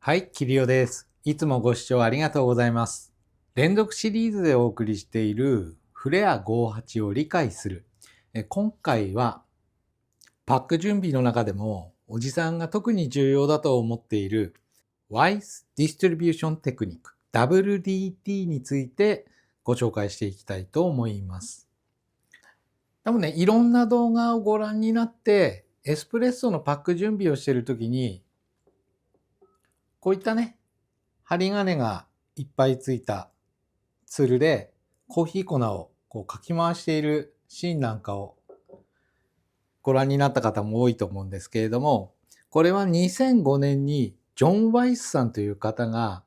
はい、キリオです。いつもご視聴ありがとうございます。連続シリーズでお送りしているフレア58を理解する。今回はパック準備の中でもおじさんが特に重要だと思っている WISE Distribution Technique WDT についてご紹介していきたいと思います。多分ね、いろんな動画をご覧になってエスプレッソのパック準備をしているときにこういったね、針金がいっぱいついたツルでコーヒー粉をこうかき回しているシーンなんかをご覧になった方も多いと思うんですけれども、これは2005年にジョン・ワイスさんという方が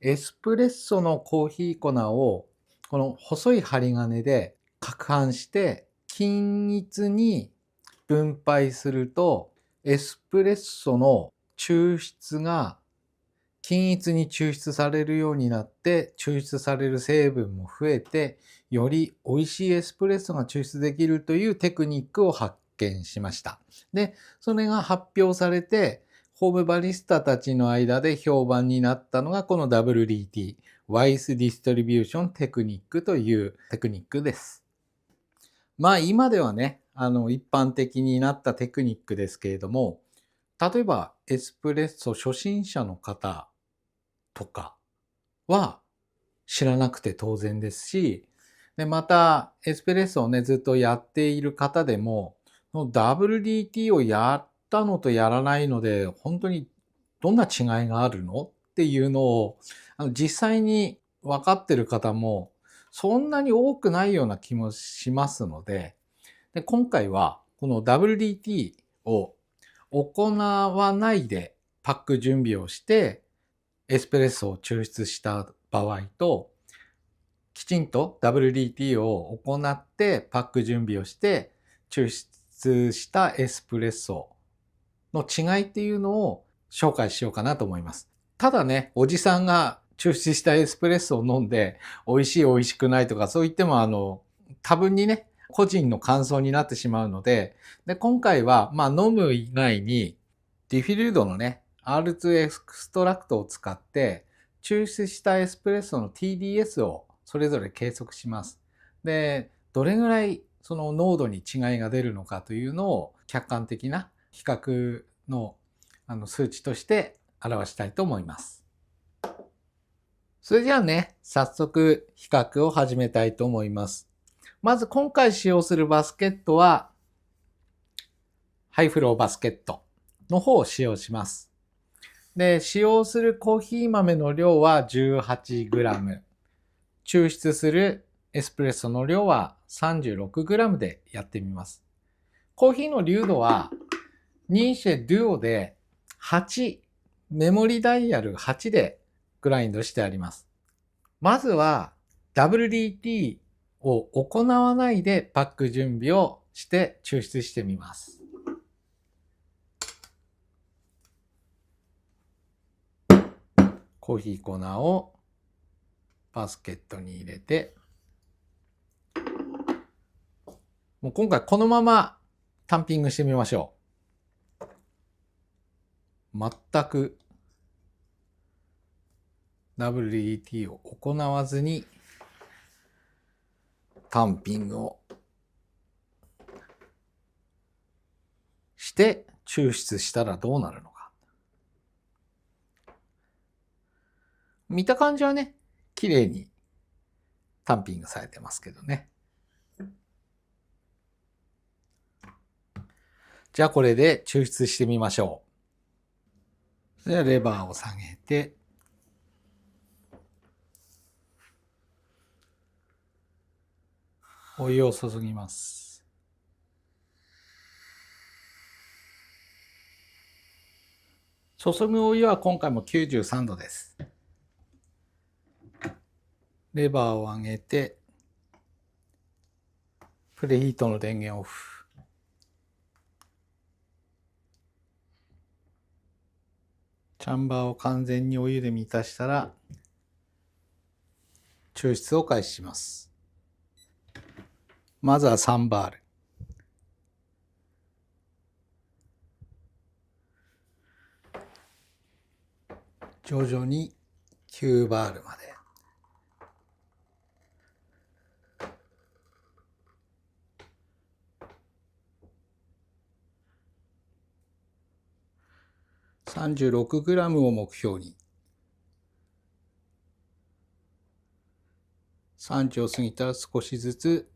エスプレッソのコーヒー粉をこの細い針金で攪拌して均一に分配するとエスプレッソの抽出が均一に抽出されるようになって抽出される成分も増えてより美味しいエスプレッソが抽出できるというテクニックを発見しました。で、それが発表されてホームバリスタたちの間で評判になったのがこの WDT WISE Distribution Technique というテクニックです。まあ今ではね、一般的になったテクニックですけれども、例えばエスプレッソ初心者の方とかは知らなくて当然ですし、でまたエスプレッソをねずっとやっている方でも、WDT をやったのとやらないので本当にどんな違いがあるのっていうのを実際に分かってる方もそんなに多くないような気もしますので、今回はこの WDT を行わないでパック準備をしてエスプレッソを抽出した場合と、きちんと WDT を行ってパック準備をして抽出したエスプレッソの違いっていうのを紹介しようかなと思います。ただね、おじさんが抽出したエスプレッソを飲んで美味しい美味しくないとかそう言っても多分にね、個人の感想になってしまうので、今回は飲む以外にディフィルードのね、R2 エクストラクトを使って抽出したエスプレッソの TDS をそれぞれ計測します。で、どれぐらいその濃度に違いが出るのかというのを客観的な比較の数値として表したいと思います。それじゃあね、早速比較を始めたいと思います。まず今回使用するバスケットはハイフローバスケットの方を使用します。で、使用するコーヒー豆の量は 18g、抽出するエスプレッソの量は 36g でやってみます。コーヒーの粒度はニーシェデュオで8、メモリダイヤル8でグラインドしてあります。まずは WDT を行わないでパック準備をして抽出してみます。コーヒー粉をバスケットに入れて、もう今回このままタンピングしてみましょう。全く WDT を行わずにタンピングをして抽出したらどうなるのか。見た感じはね、綺麗にタンピングされてますけどね。じゃあこれで抽出してみましょう。それではレバーを下げて、お湯を注ぎます。注ぐお湯は今回も93度です。レバーを上げて、プレヒートの電源オフ。チャンバーを完全にお湯で満たしたら、抽出を開始します。まずは3バール。徐々に9バールまで。36g を目標に。30を過ぎたら少しずつ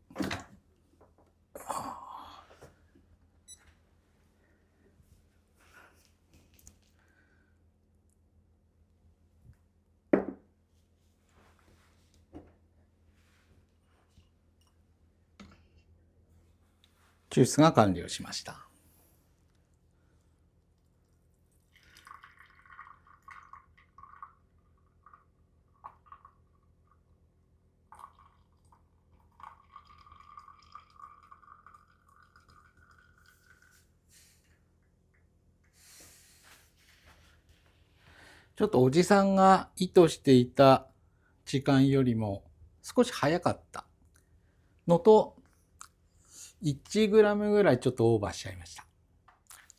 抽出が完了しました。ちょっとおじさんが意図していた時間よりも少し早かったのと、1グラムぐらいちょっとオーバーしちゃいました。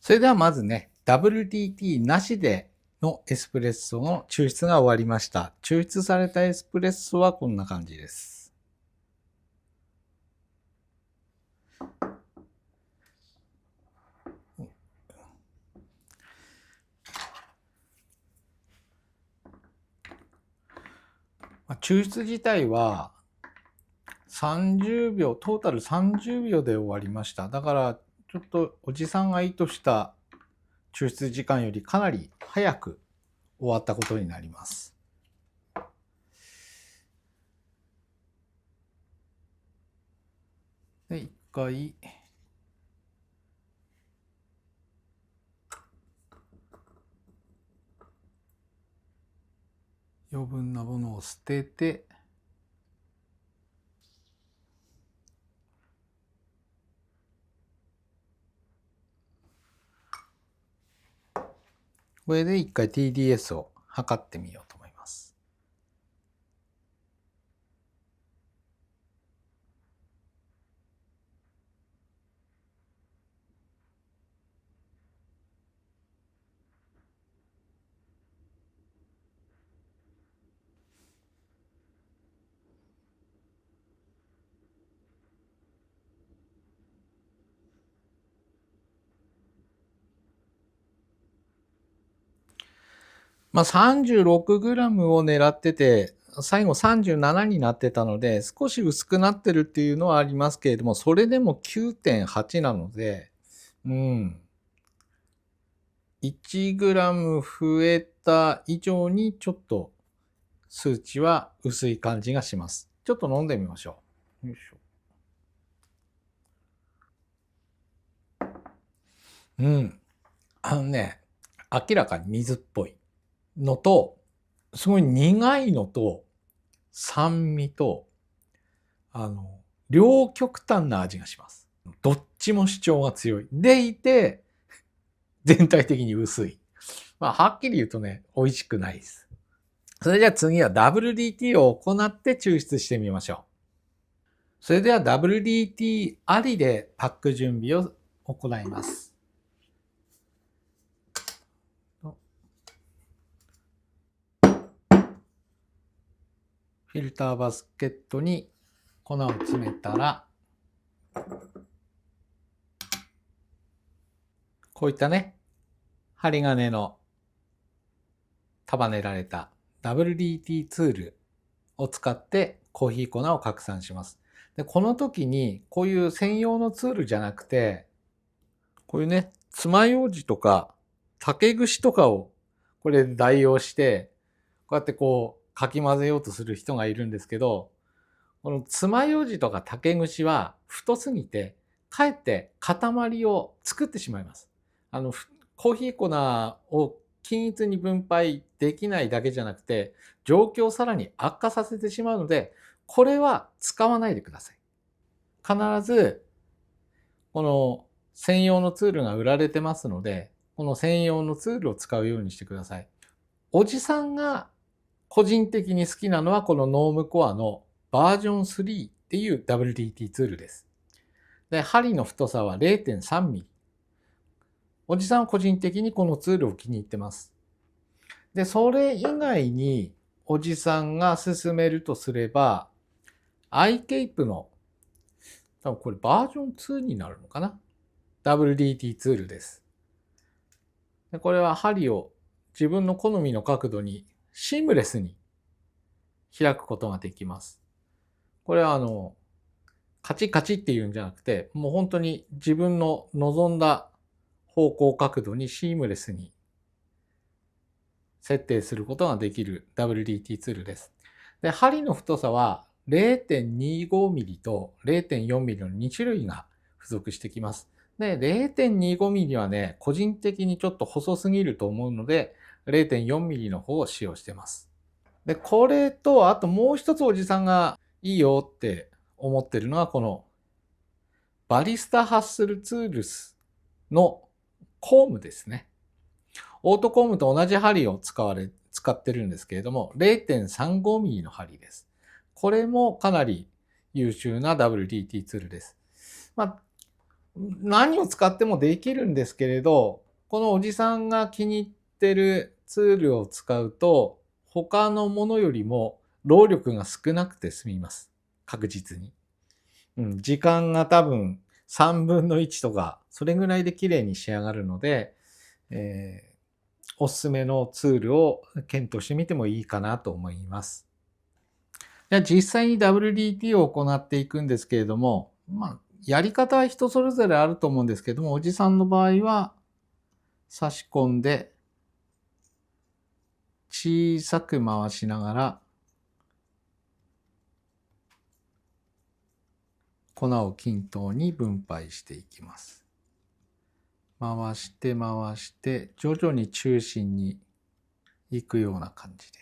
それではまずね、WDT なしでのエスプレッソの抽出が終わりました。抽出されたエスプレッソはこんな感じです。抽出自体は30秒、トータル30秒で終わりました。だからちょっとおじさんが意図した抽出時間よりかなり早く終わったことになります。で、一回余分なものを捨てて、これで一回 TDS を測ってみようと思います。36g を狙ってて、最後37になってたので、少し薄くなってるっていうのはありますけれども、それでも 9.8 なので、1g 増えた以上にちょっと数値は薄い感じがします。ちょっと飲んでみましょう。よいしょ。明らかに水っぽいのと、すごい苦いのと、酸味と、両極端な味がします。どっちも主張が強い。でいて、全体的に薄い。はっきり言うとね、美味しくないです。それじゃあ次は WDT を行って抽出してみましょう。それでは WDT ありでパック準備を行います。フィルターバスケットに粉を詰めたら、こういったね、針金の束ねられた WDT ツールを使ってコーヒー粉を拡散します。で、この時にこういう専用のツールじゃなくて、こういうね、爪楊枝とか竹串とかをこれで代用して、こうやってこうかき混ぜようとする人がいるんですけど、この爪楊枝とか竹串は太すぎて、かえって塊を作ってしまいます。コーヒー粉を均一に分配できないだけじゃなくて、状況をさらに悪化させてしまうので、これは使わないでください。必ず、この専用のツールが売られてますので、この専用のツールを使うようにしてください。おじさんが個人的に好きなのはこのノームコアのバージョン3っていう WDT ツールです。で、針の太さは 0.3 ミリ。おじさんは個人的にこのツールを気に入ってます。で、それ以外におじさんが勧めるとすれば、iCape の、多分これバージョン2になるのかな？ WDT ツールです。でこれは針を自分の好みの角度にシームレスに開くことができます。これはカチカチっていうんじゃなくて、もう本当に自分の望んだ方向角度にシームレスに設定することができる WDT ツールです。で、針の太さは 0.25mm と 0.4mm の2種類が付属してきます。で、0.25mm はね、個人的にちょっと細すぎると思うので、0.4mm の方を使用してます。で、これと、あともう一つおじさんがいいよって思ってるのは、このバリスタハッスルツールスのコームですね。オートコームと同じ針を使ってるんですけれども、0.35mm の針です。これもかなり優秀な WDT ツールです。まあ、何を使ってもできるんですけれど、このおじさんが気に入ってるツールを使うと、他のものよりも労力が少なくて済みます。確実に。時間が多分3分の1とか、それぐらいで綺麗に仕上がるので、おすすめのツールを検討してみてもいいかなと思います。じゃあ実際に WDT を行っていくんですけれども、やり方は人それぞれあると思うんですけども、おじさんの場合は差し込んで小さく回しながら粉を均等に分配していきます。回して回して徐々に中心に行くような感じで。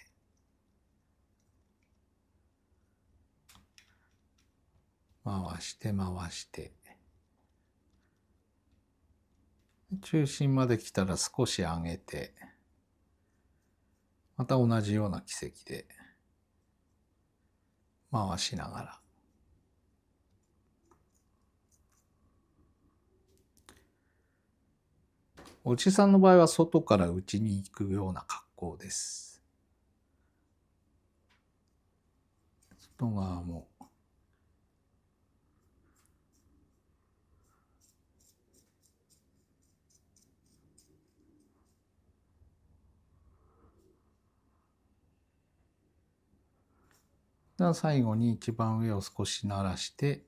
回して回して中心まで来たら少し上げて、また同じような軌跡で回しながら。おじさんの場合は外から内に行くような格好です。外側も最後に一番上を少し慣らして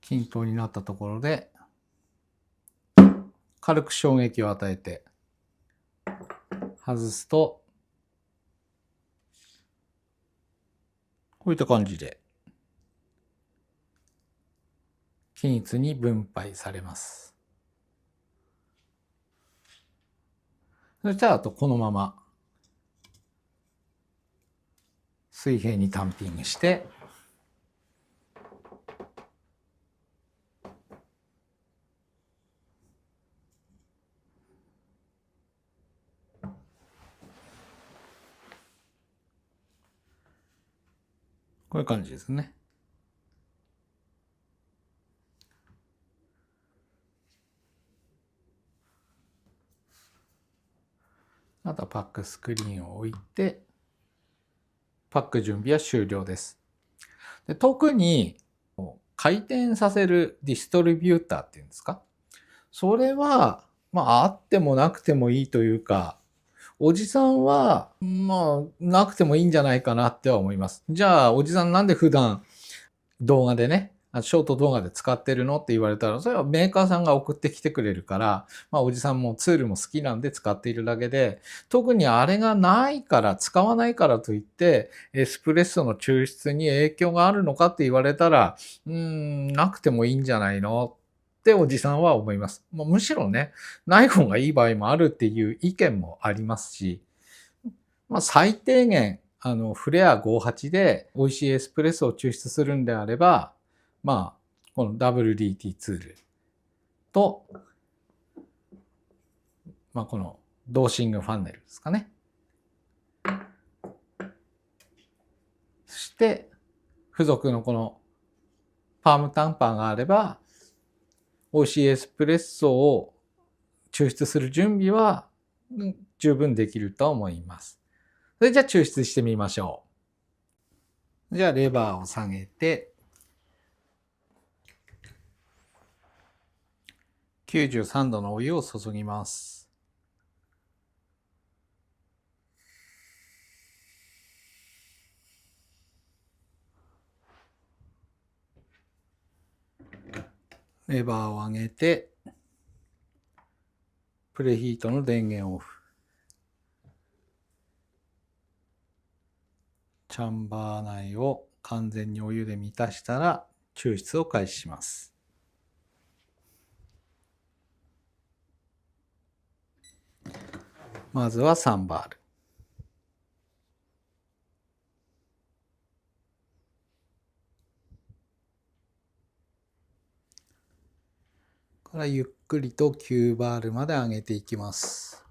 均等になったところで軽く衝撃を与えて外すとこういった感じで均一に分配されます。そしたらあとこのまま水平にタンピングしてこういう感じですね。あとはパックスクリーンを置いてパック準備は終了です。で特に回転させるディストリビューターっていうんですか、それはあってもなくてもいいというか、おじさんはなくてもいいんじゃないかなっては思います。じゃあおじさんなんで普段動画でね、ショート動画で使ってるのって言われたら、それはメーカーさんが送ってきてくれるから、おじさんもツールも好きなんで使っているだけで、特にあれがないから、使わないからといって、エスプレッソの抽出に影響があるのかって言われたら、なくてもいいんじゃないのっておじさんは思います。むしろね、ない方がいい場合もあるっていう意見もありますし、最低限、フレア58で美味しいエスプレッソを抽出するんであれば、この WDT ツールと、このドーシングファンネルですかね。そして、付属のこのパームタンパーがあれば、美味しいエスプレッソを抽出する準備は十分できると思います。それじゃあ抽出してみましょう。じゃあレバーを下げて、93度のお湯を注ぎます。レバーを上げて、プレヒートの電源オフ。チャンバー内を完全にお湯で満たしたら抽出を開始します。まずは3バール。からゆっくりと9バールまで上げていきます。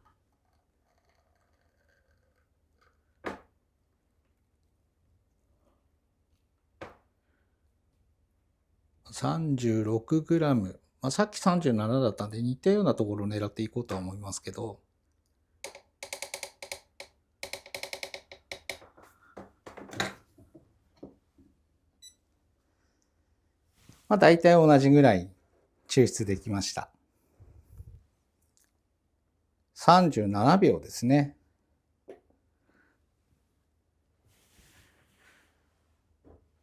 36g、さっき37だったんで似たようなところを狙っていこうとは思いますけど、大体同じぐらい抽出できました。37秒ですね。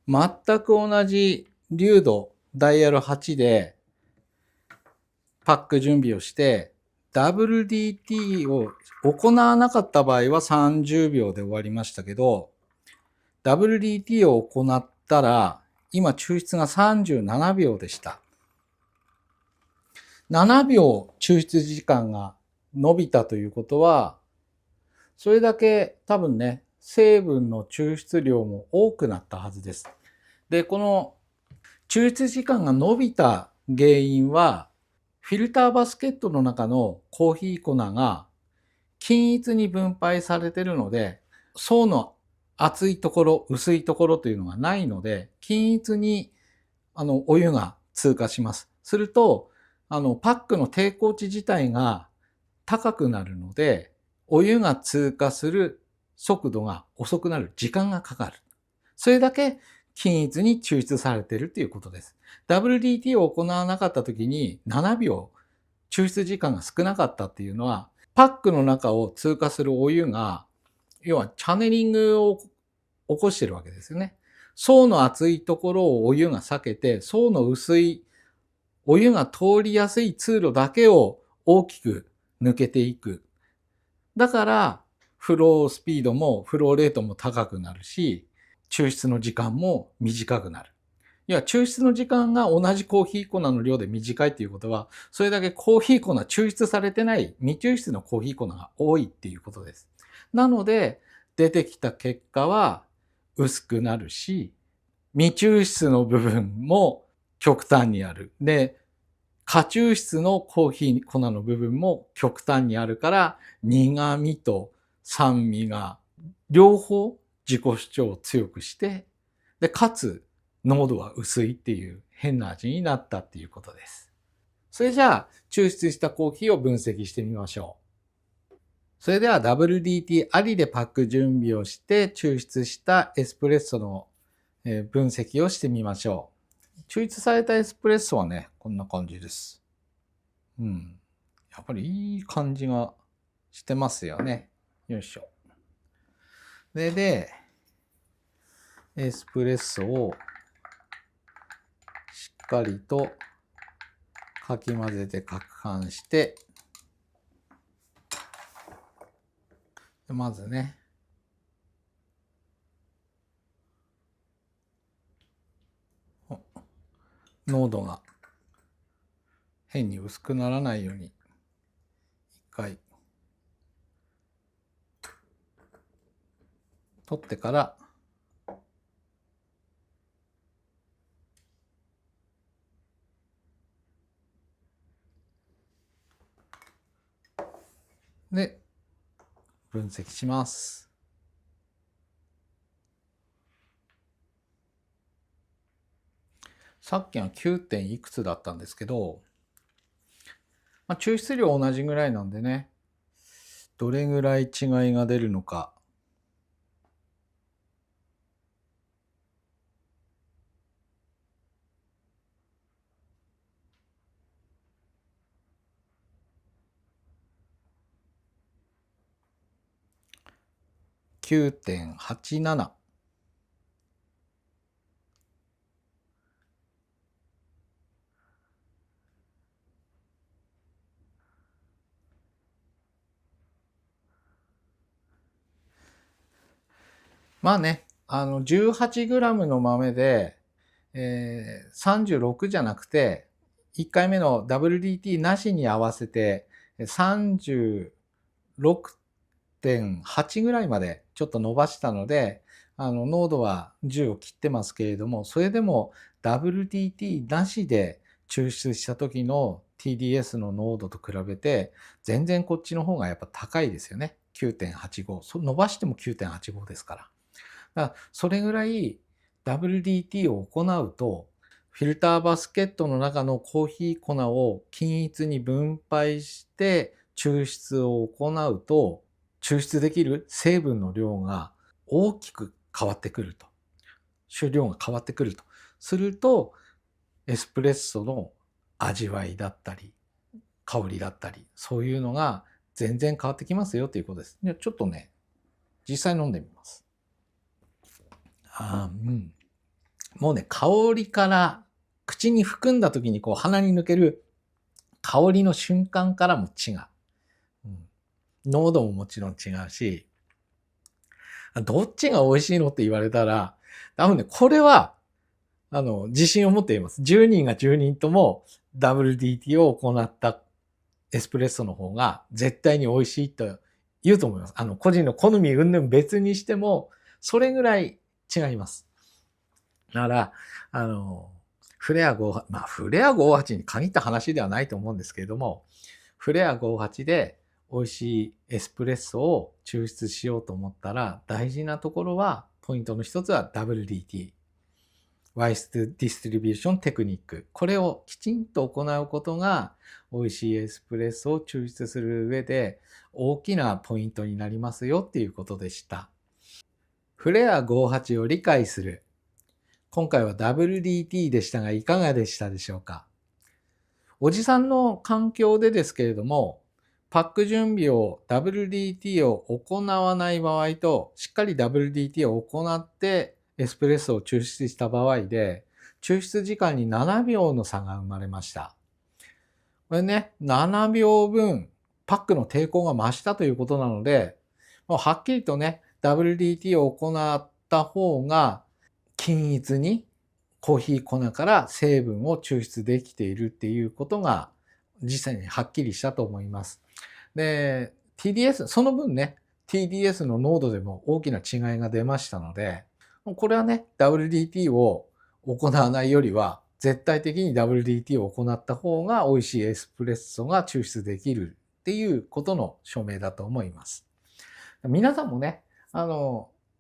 全く同じ流度ダイヤル8でパック準備をして WDT を行わなかった場合は30秒で終わりましたけど、WDT を行ったら今抽出が37秒でした。7秒抽出時間が伸びたということは、それだけ多分ね、成分の抽出量も多くなったはずです。で、この抽出時間が伸びた原因は、フィルターバスケットの中のコーヒー粉が均一に分配されているので、層の厚いところ、薄いところというのがないので、均一にお湯が通過します。すると、パックの抵抗値自体が高くなるので、お湯が通過する速度が遅くなる、時間がかかる。それだけ均一に抽出されているということです。WDT を行わなかった時に7秒抽出時間が少なかったっていうのは、パックの中を通過するお湯が、要はチャネリングを起こしてるわけですよね。層の厚いところをお湯が避けて、層の薄いお湯が通りやすい通路だけを大きく抜けていく。だから、フロースピードもフローレートも高くなるし、抽出の時間も短くなる。いや、抽出の時間が同じコーヒー粉の量で短いっていうことは、それだけコーヒー粉抽出されてない未抽出のコーヒー粉が多いっていうことです。なので、出てきた結果は薄くなるし、未抽出の部分も極端にある。で、過抽出のコーヒー粉の部分も極端にあるから、苦味と酸味が両方自己主張を強くして、で、かつ濃度は薄いっていう変な味になったっていうことです。それじゃあ、抽出したコーヒーを分析してみましょう。それでは WDT ありでパック準備をして抽出したエスプレッソの分析をしてみましょう。抽出されたエスプレッソはね、こんな感じです。やっぱりいい感じがしてますよね。よいしょ。で、エスプレッソをしっかりとかき混ぜて攪拌して、まずね、濃度が変に薄くならないように一回取ってからで分析します。さっきは 9. 点いくつだったんですけど、まあ、抽出量同じぐらいなんでね、どれぐらい違いが出るのか。9.87。まあね、18g の豆で、36じゃなくて、1回目の WDT なしに合わせて36.8ぐらいまでちょっと伸ばしたので、濃度は10を切ってますけれども、それでも WDT なしで抽出した時の TDS の濃度と比べて、全然こっちの方がやっぱ高いですよね。9.85。伸ばしても9.85ですから。だからそれぐらい WDT を行うと、フィルターバスケットの中のコーヒー粉を均一に分配して抽出を行うと、抽出できる成分の量が大きく変わってくると。種量が変わってくると。すると、エスプレッソの味わいだったり、香りだったり、そういうのが全然変わってきますよということです。でちょっとね、実際飲んでみます。もうね、香りから口に含んだ時にこう鼻に抜ける香りの瞬間からも違う。濃度ももちろん違うし、どっちが美味しいのって言われたら、多分ね、これは、自信を持って言います。10人が10人とも WDT を行ったエスプレッソの方が絶対に美味しいと言うと思います。個人の好み云々別にしても、それぐらい違います。だから、フレア58、まあ、フレア58に限った話ではないと思うんですけれども、フレア58で美味しいエスプレッソを抽出しようと思ったら、大事なところは、ポイントの一つは WDT。ワイストディストリビューションテクニック。これをきちんと行うことが、美味しいエスプレッソを抽出する上で、大きなポイントになりますよっていうことでした。フレア58を理解する。今回は WDT でしたが、いかがでしたでしょうか。おじさんの環境でですけれども、パック準備を WDT を行わない場合と、しっかり WDT を行ってエスプレッソを抽出した場合で、抽出時間に7秒の差が生まれました。これね、7秒分パックの抵抗が増したということなので、もうはっきりとね、WDT を行った方が均一にコーヒー粉から成分を抽出できているっていうことが実際にはっきりしたと思います。で、TDS、その分ね、TDS の濃度でも大きな違いが出ましたので、これはね、WDT を行わないよりは、絶対的に WDT を行った方が美味しいエスプレッソが抽出できるっていうことの証明だと思います。皆さんもね、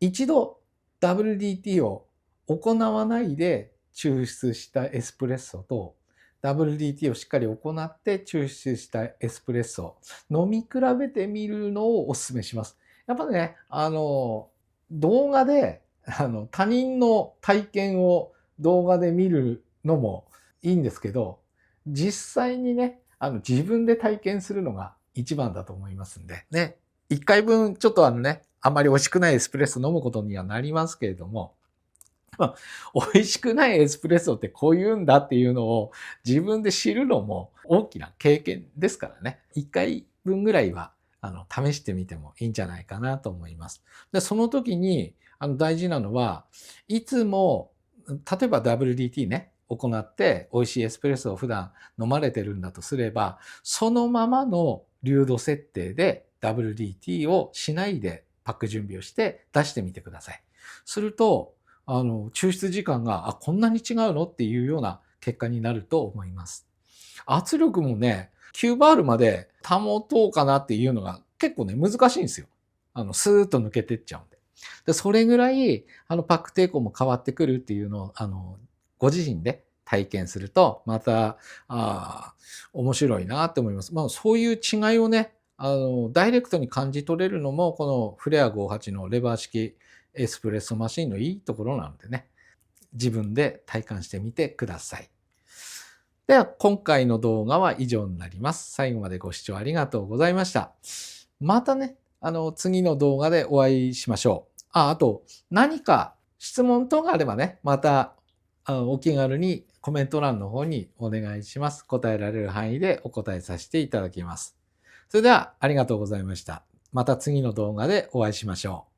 一度 WDT を行わないで抽出したエスプレッソと WDT をしっかり行って抽出したエスプレッソ飲み比べてみるのをお勧めします。やっぱね、動画で他人の体験を動画で見るのもいいんですけど、実際にね、自分で体験するのが一番だと思いますんで、ね、一回分ちょっとあんまり美味しくないエスプレッソ飲むことにはなりますけれども、美味しくないエスプレッソってこういうんだっていうのを自分で知るのも大きな経験ですからね。一回分ぐらいは試してみてもいいんじゃないかなと思います。で、その時に大事なのは、いつも、例えば WDT ね、行って美味しいエスプレッソを普段飲まれてるんだとすれば、そのままの流度設定で WDT をしないでパック準備をして出してみてください。すると、抽出時間が、こんなに違うのっていうような結果になると思います。圧力もね、9バールまで保とうかなっていうのが結構ね、難しいんですよ。スーッと抜けてっちゃうんで。で、それぐらい、パック抵抗も変わってくるっていうのを、ご自身で体験すると、また、面白いなって思います。そういう違いをね、ダイレクトに感じ取れるのも、このフレア58のレバー式エスプレッソマシンのいいところなのでね、自分で体感してみてください。では、今回の動画は以上になります。最後までご視聴ありがとうございました。またね、次の動画でお会いしましょう。あと、何か質問等があればね、また、お気軽にコメント欄の方にお願いします。答えられる範囲でお答えさせていただきます。それでは、ありがとうございました。また次の動画でお会いしましょう。